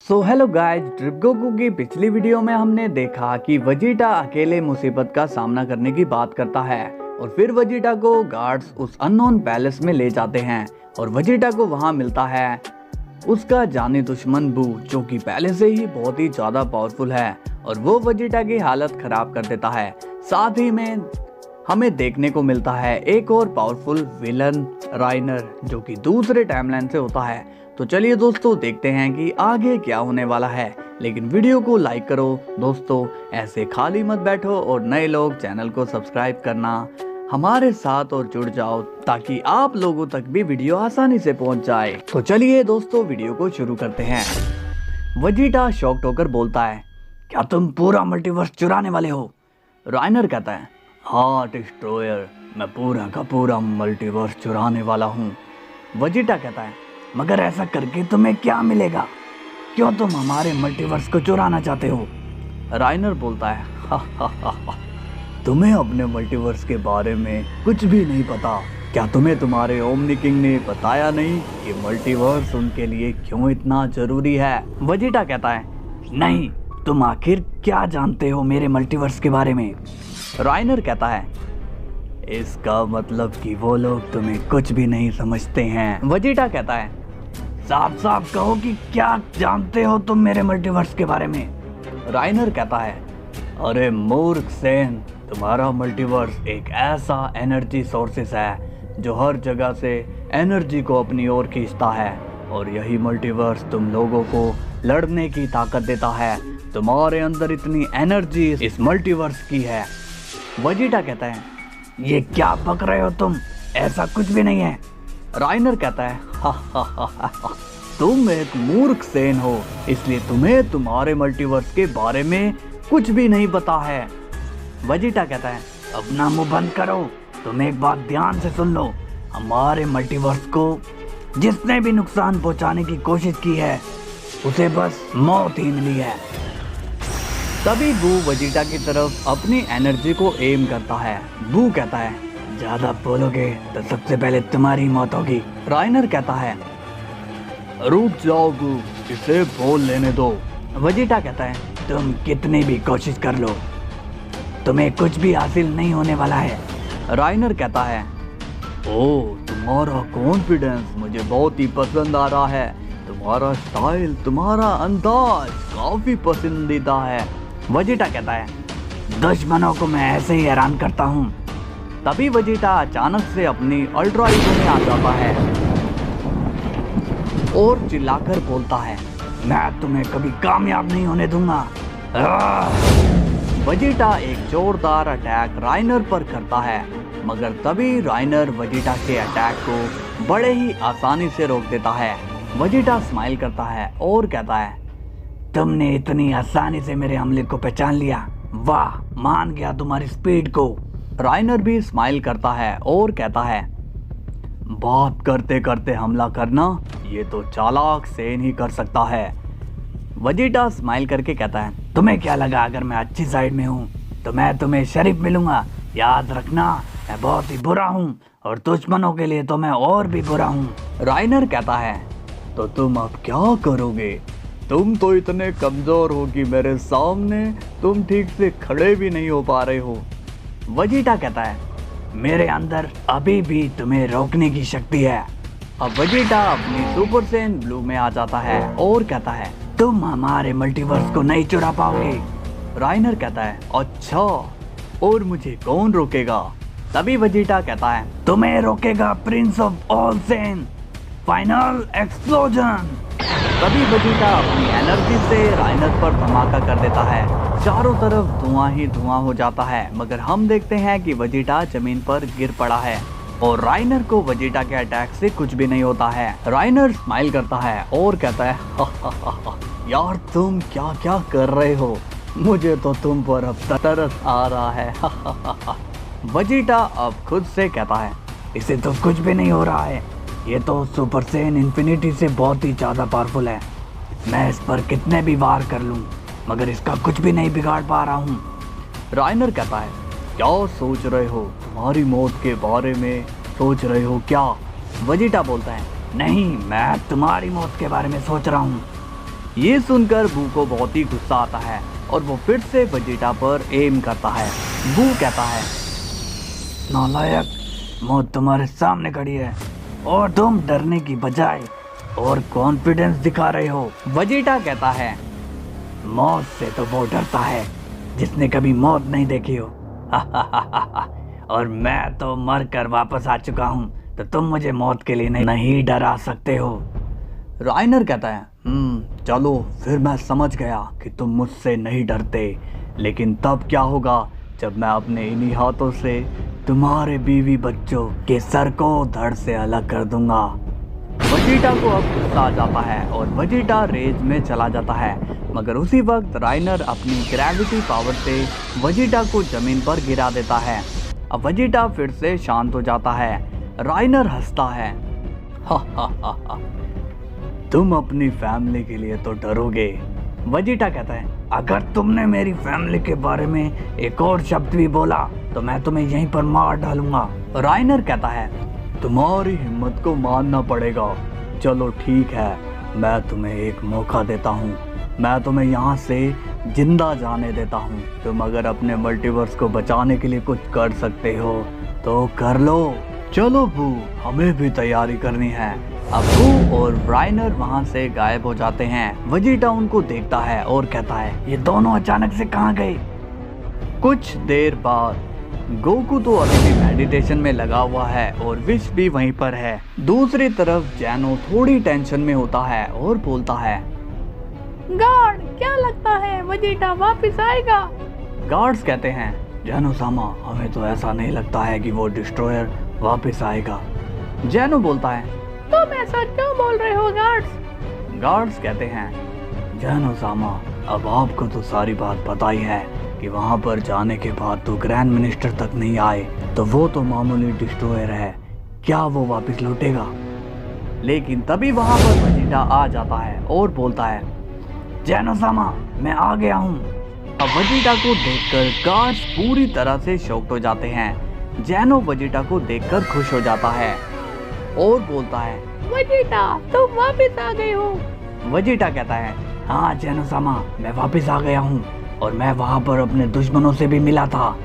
So hello guys, trip Goku की पिछली video में हमने देखा कि वजीटा अकेले मुसीबत का सामना करने की बात करता है और फिर वजीटा को गार्ड्स उस अननोन पैलेस में ले जाते हैं और वजीटा को वहां मिलता है उसका जानी दुश्मन बू, जो कि पहले से ही बहुत ही ज्यादा पावरफुल है और वो वजीटा की हालत खराब कर देता है। साथ ही में हमें देखने को मिलता है एक और पावरफुल विलन राइनर, जो कि दूसरे टाइमलाइन से होता है। तो चलिए दोस्तों, देखते हैं कि आगे क्या होने वाला है। लेकिन वीडियो को लाइक करो दोस्तों, ऐसे खाली मत बैठो और नए लोग चैनल को सब्सक्राइब करना हमारे साथ और जुड़ जाओ ताकि आप लोगों तक भी वीडियो आसानी से पहुंच जाए। तो चलिए दोस्तों, वीडियो को शुरू करते हैं। वजीटा शॉक्ड होकर बोलता है, क्या तुम पूरा मल्टीवर्स चुराने वाले हो? राइनर कहता है, हाँ डिस्ट्रॉयर, मैं पूरा का पूरा मल्टीवर्स चुराने वाला हूँ। वजीटा कहता है, मगर ऐसा करके तुम्हें क्या मिलेगा? क्यों तुम हमारे मल्टीवर्स को चुराना चाहते हो? राइनर बोलता है, हा हा हा हा, तुम्हें अपने मल्टीवर्स के बारे में कुछ भी नहीं पता। क्या तुम्हें तुम्हारे ओमनी किंग ने बताया नहीं कि मल्टीवर्स उनके लिए क्यों इतना जरूरी है? वजीटा कहता है, नहीं, तुम आखिर क्या जानते हो मेरे मल्टीवर्स के बारे में? राइनर कहता है, इसका मतलब कि वो लोग तुम्हें कुछ भी नहीं समझते हैं। वजीटा कहता है, साफ साफ कहो कि क्या जानते हो तुम मेरे मल्टीवर्स के बारे में? राइनर कहता है, अरे मूर्ख सेन, तुम्हारा मल्टीवर्स एक ऐसा एनर्जी सोर्सेस है जो हर जगह से एनर्जी को अपनी ओर खींचता है और यही मल्टीवर्स तुम लोगों को लड़ने की ताकत देता है। तुम्हारे अंदर इतनी एनर्जी इस मल्टीवर्स की है। वजीटा कहता है, ये क्या बक रहे हो तुम? ऐसा कुछ भी नहीं है। राइनर कहता है, हा हा हा हा, तुम एक मूर्ख सेन हो, इसलिए तुम्हें तुम्हारे मल्टीवर्स के बारे में कुछ भी नहीं पता है। वजीटा कहता है, अपना मुंह बंद करो, तुम एक बात ध्यान से सुन लो, हमारे मल्टीवर्स को जिसने भी नुकसान पहुंचाने की कोशिश की है उसे बस मौत ही मिली है। तभी बू वजीटा की तरफ अपनी एनर्जी को एम करता है। बू कहता है, ज्यादा बोलोगे तो सबसे पहले तुम्हारी मौत होगी। राइनर कहता है, रुक जाओ बू, इसे बोल लेने दो। वजीटा कहता है, तुम कितनी भी कोशिश कर लो, तुम्हें कुछ भी हासिल नहीं होने वाला है। राइनर कहता है, ओह, तुम्हारा कॉन्फिडेंस मुझे बहुत ही पसंद आ रहा है, तुम्हारा स्टाइल, तुम्हारा अंदाज काफी पसंदीदा है। वजीटा कहता है, दुश्मनों को मैं ऐसे ही हैरान करता हूँ। तभी वजीटा अचानक से अपनी अल्ट्रा ईगो में आ जाता है और चिल्लाकर बोलता है, मैं तुम्हें कभी कामयाब नहीं होने दूंगा। वजीटा एक जोरदार अटैक राइनर पर करता है, मगर तभी राइनर वजीटा के अटैक को बड़े ही आसानी से रोक देता है। वजीटा स्माइल करता है और कहता है, तुमने इतनी आसानी से मेरे हमले को पहचान लिया, वाह, मान गया तुम्हारी स्पीड को। राइनर भी स्माइल करता है और कहता है, बात करते करते हमला करना, ये तो चालाक सेन ही कर सकता है। वजीटा स्माइल करके कहता है, तुम्हें क्या लगा अगर मैं अच्छी साइड में हूँ तो मैं तुम्हें शरीफ मिलूंगा? याद रखना, मैं बहुत ही बुरा हूँ और दुश्मनों के लिए तो मैं और भी बुरा हूँ। राइनर कहता है, तो तुम अब क्या करोगे? तुम तो इतने कमजोर हो कि मेरे सामने तुम ठीक से खड़े भी नहीं हो पा रहे हो। वजीटा कहता है, मेरे अंदर अभी भी तुम्हें रोकने की शक्ति है। अब वजीटा अपनी सुपर सेन ब्लू में आ जाता है और कहता है, तुम हमारे मल्टीवर्स को नहीं चुरा पाओगे। राइनर कहता है, अच्छा, और मुझे कौन रोकेगा? तभी वजीटा कहता है, तुम्हें रोकेगा Prince of all Sen, final explosion. तभी वजीटा अपनी एनर्जी से राइनर पर धमाका कर देता है, चारों तरफ धुआं ही धुआं हो जाता है। मगर हम देखते हैं कि वजीटा जमीन पर गिर पड़ा है और राइनर को वजीटा के अटैक से कुछ भी नहीं होता है। राइनर स्माइल करता है और कहता है, हा हा हा हा, यार तुम क्या क्या कर रहे हो? मुझे तो तुम पर अब तरस आ रहा है। हा हा हा हा। वजीटा अब खुद से कहता है, इसे तो कुछ भी नहीं हो रहा है, ये तो सुपर सेन इन्फिनिटी से बहुत ही ज़्यादा पावरफुल है, मैं इस पर कितने भी वार कर लूँ मगर इसका कुछ भी नहीं बिगाड़ पा रहा हूँ। राइनर कहता है, क्या सोच रहे हो? तुम्हारी मौत के बारे में सोच रहे हो क्या? वजीटा बोलता है, नहीं, मैं तुम्हारी मौत के बारे में सोच रहा हूँ। ये सुनकर बू को बहुत ही गुस्सा आता है और वो फिर से वेजिटा पर एम करता है। बू कहता है, नालायक, मौत तुम्हारे सामने खड़ी है और तुम डरने की बजाय और कॉन्फिडेंस दिखा रहे हो। वेजिटा कहता है, मौत से तो वो डरता है जिसने कभी मौत नहीं देखी हो। और मैं तो मर कर वापस आ चुका हूँ, तो तुम मुझे मौत के लिए नहीं डरा सकते हो। राइनर कहता है, चलो फिर मैं समझ गया कि तुम मुझसे नहीं डरते, लेकिन तब क्या होगा जब मैं अपने इन्हीं हाथों से तुम्हारे बीवी बच्चों के सर को धड़ से अलग कर दूंगा। वेजिटा को अब गुस्सा आ जाता है और वेजिटा रेज में चला जाता है, मगर उसी वक्त राइनर अपनी ग्रेविटी पावर से वेजिटा को जमीन पर गिरा देता है। अब वेजिटा फिर से शांत हो जाता है। राइनर हंसता है, हा, तुम अपनी फैमिली के लिए तो डरोगे। वेजिटा कहता है, अगर तुमने मेरी फैमिली के बारे में एक और शब्द भी बोला तो मैं तुम्हें यहीं पर मार डालूंगा। राइनर कहता है, तुम्हारी हिम्मत को मानना पड़ेगा। चलो ठीक है, मैं तुम्हें एक मौका देता हूँ, मैं तुम्हें यहाँ से जिंदा जाने देता हूँ। तुम अगर अपने मल्टीवर्स को बचाने के लिए कुछ कर सकते हो तो कर लो। चलो बू, हमें भी तैयारी करनी है। अब बू और राइनर वहाँ से गायब हो जाते हैं। वेजिटा उनको देखता है और कहता है, ये दोनों अचानक से कहाँ गए। कुछ देर बाद गोकू तो अभी भी मेडिटेशन में लगा हुआ है और विश भी वहीं पर है। दूसरी तरफ जैनो थोड़ी टेंशन में होता है और बोलता है, गार्ड, क्या लगता है वेजिटा वापस आएगा? गार्ड्स कहते हैं, जैनो सामा, हमें तो ऐसा नहीं लगता है कि वो डिस्ट्रॉयर वापस आएगा। जैनो बोलता है, तुम ऐसा क्यों बोल रहे हो गार्ड्स? गार्ड्स कहते हैं, जैनो सामा, अब आपको तो सारी बात पता ही है कि वहाँ पर जाने के बाद तो ग्रैंड मिनिस्टर तक नहीं आए, तो वो तो मामूली डिस्ट्रॉयर है, क्या वो वापस लौटेगा? लेकिन तभी वहाँ पर वेजिटा आ जाता है और बोलता है, जैनो सामा, मैं आ गया हूँ। अब वेजिटा को देखकर गार्ड्स पूरी तरह से शॉक्ड हो जाते हैं। जैनो वेजिटा को देखकर खुश हो जाता है और बोलता है, वेजिटा, तुम वापस आ गए हो। वेजिटा कहता है, हाँ जैनो सामा, मैं वापस आ गया हूँ और मैं वहाँ पर अपने दुश्मनों से भी मिला था।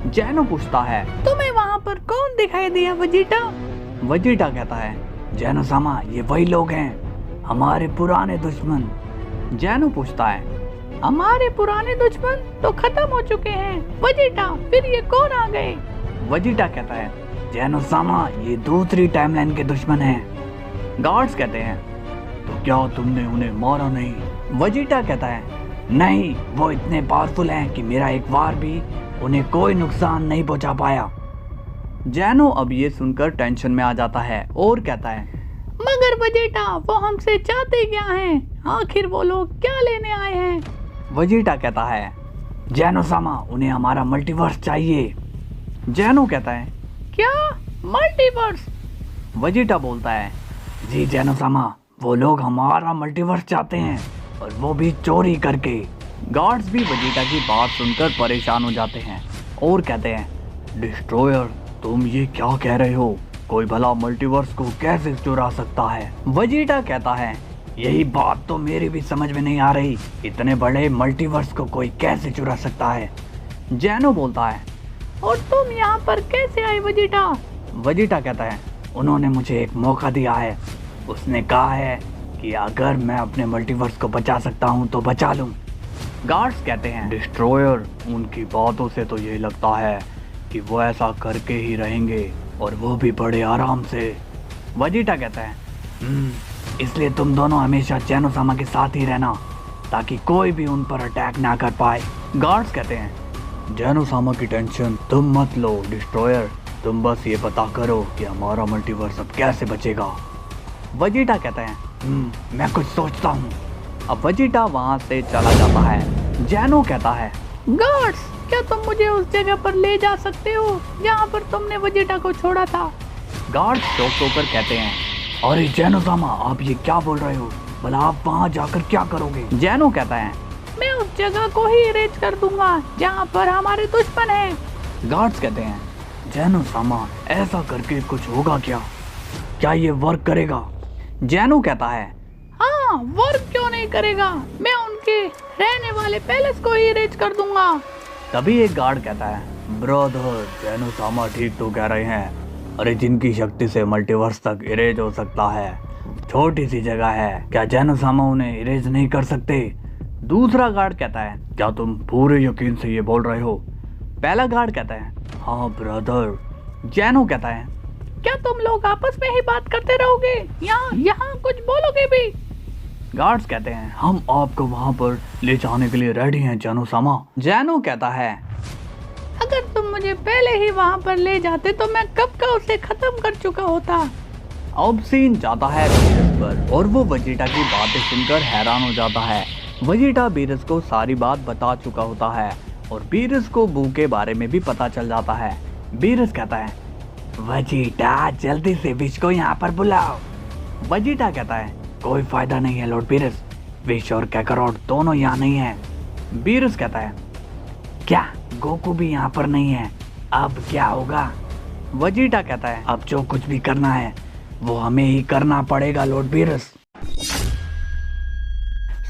जैनो पूछता है, तुम्हें वहाँ पर कौन दिखाई दिया वेजिटा? वेजिटा कहता है, जैनो सामा, ये वही लोग हैं, हमारे पुराने दुश्मन। जैनो पूछता है, हमारे पुराने दुश्मन तो खत्म हो चुके हैं वेजिटा, फिर ये कौन आ गए? वेजिटा कहता है, जैनो सामा, ये दूसरी टाइमलाइन के दुश्मन हैं। गार्ड्स कहते हैं, तो क्या तुमने उन्हें मारा नहीं? वेजिटा कहता है, नहीं, वो इतने पावरफुल हैं कि मेरा एक बार भी उन्हें कोई नुकसान नहीं पहुंचा पाया। जैनो अब ये सुनकर टेंशन में आ जाता है और कहता है, मगर वेजिटा, वो हमसे चाहते क्या हैं? आखिर वो लोग क्या लेने आए हैं? वेजिटा कहता है, जैनो सामा, उन्हें हमारा मल्टीवर्स चाहिए। जैनो कहता है, क्या मल्टीवर्स? वेजिटा बोलता है, जी जैनो सामा, वो लोग हमारा मल्टीवर्स चाहते हैं और वो भी चोरी करके। गार्ड्स भी वेजिटा की बात सुनकर परेशान हो जाते हैं और कहते हैं, डिस्ट्रॉयर, तुम ये क्या कह रहे हो? कोई भला मल्टीवर्स को कैसे चुरा सकता है? वेजिटा कहता है, यही बात तो मेरी भी समझ में नहीं आ रही, इतने बड़े मल्टीवर्स को कोई कैसे चुरा सकता है? जैनो बोलता है, और तुम यहाँ पर कैसे आए वेजिटा? वेजिटा कहता है, उन्होंने मुझे एक मौका दिया है, उसने कहा है कि अगर मैं अपने मल्टीवर्स को बचा सकता हूँ तो बचा लूँ। गार्ड्स कहते हैं, डिस्ट्रॉयर, उनकी बातों से तो ये लगता है कि वो ऐसा करके ही रहेंगे और वो भी बड़े आराम से। वेजिटा कहता है, इसलिए तुम दोनों हमेशा जैनो सामा के साथ ही रहना ताकि कोई भी उन पर अटैक ना कर पाए। गार्ड्स कहते हैं, जैनो सामा की टेंशन तुम मत लो डिस्ट्रॉयर, तुम बस ये पता करो कि हमारा मल्टीवर्स अब कैसे बचेगा। वेजिटा कहता है, मैं कुछ सोचता हूँ। अब वेजिटा वहाँ से चला जाता है। जैनो कहता है, गार्ड्स, क्या तुम मुझे उस जगह पर ले जा सकते हो जहाँ पर तुमने वेजिटा को छोड़ा था? गार्ड्स चौंक होकर कहते हैं, अरे जैनो सामा, आप ये क्या बोल रहे हो? भला आप वहाँ जाकर क्या करोगे? जैनो कहता है, मैं उस जगह को ही इरेज कर दूंगा जहाँ पर हमारे दुश्मन हैं। गार्ड्स कहते हैं, जैनो सामा, ऐसा करके कुछ होगा क्या? क्या ये वर्क करेगा? जैनो कहता है, हाँ, हाँ, वर्क क्यों नहीं करेगा, मैं उनके रहने वाले पैलेस को ही इरेज कर दूंगा। तभी एक गार्ड कहता है, ब्रदर जेनोसामा ठीक तो कह रहे हैं। अरे जिनकी शक्ति से मल्टीवर्स तक इरेज हो सकता है, छोटी सी जगह है, क्या जेनोसामा उन्हें इरेज नहीं कर सकते? दूसरा गार्ड कहता है, क्या तुम पूरे यकीन से ये बोल रहे हो? पहला गार्ड कहता है, हाँ ब्रदर। जेनो कहता है, क्या तुम लोग आपस में ही बात करते रहोगे यहाँ कुछ बोलोगे भी? गार्ड्स कहते हैं, हम आपको वहाँ पर ले जाने के लिए रेडी हैं जेनोसामा। जेनो कहता है, अगर तुम मुझे पहले ही वहाँ पर ले जाते तो मैं कब का उसे खत्म कर चुका होता। अब सीन जाता है बीरस पर और वो वेजिटा की बातें सुनकर हैरान हो जाता है। वेजिटा बीरस को सारी बात बता चुका होता है और बीरस को बू के बारे में भी पता चल जाता है। बीरस कहता है, वेजिटा जल्दी से विश को यहाँ पर बुलाओ। वेजिटा कहता है, कोई फायदा नहीं है लॉर्ड बीरस, विश और कैकरोट दोनों यहाँ नहीं है। बीरस कहता है, क्या गोकू भी यहाँ पर नहीं है? अब क्या होगा? वेजिटा कहता है, अब जो कुछ भी करना है वो हमें ही करना पड़ेगा Lord Beerus.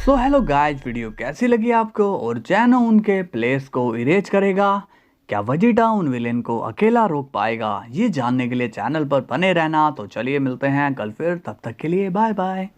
So hello guys, video कैसी लगी आपको और जेनो उनके प्लेस को इरेज करेगा? क्या वेजिटा उन विलेन को अकेला रोक पाएगा? ये जानने के लिए चैनल पर बने रहना। तो चलिए मिलते हैं कल फिर, तब तक के लिए बाय बाय।